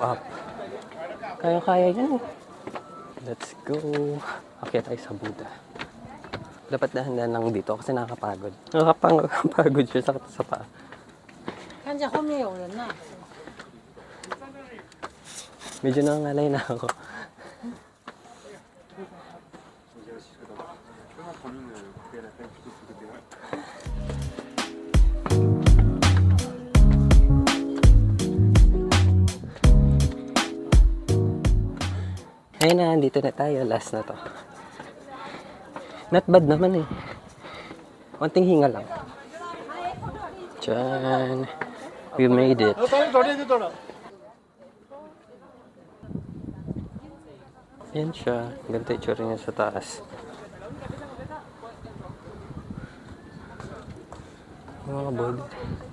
up. Kaya-kaya yan. Let's go. Okay tayo sa Buddha. Dapat dahan-dahan lang dito kasi nakakapagod. Nakakapagod siya sa paa. 看见后面有人呐。 Medyo nangangalay na ako. Ayun na, dito na tayo. Last na to. Not bad naman eh. Konting hinga lang. Diyan. We made it. Yan siya. Ganito yung tsura niya sa taas. Mga body.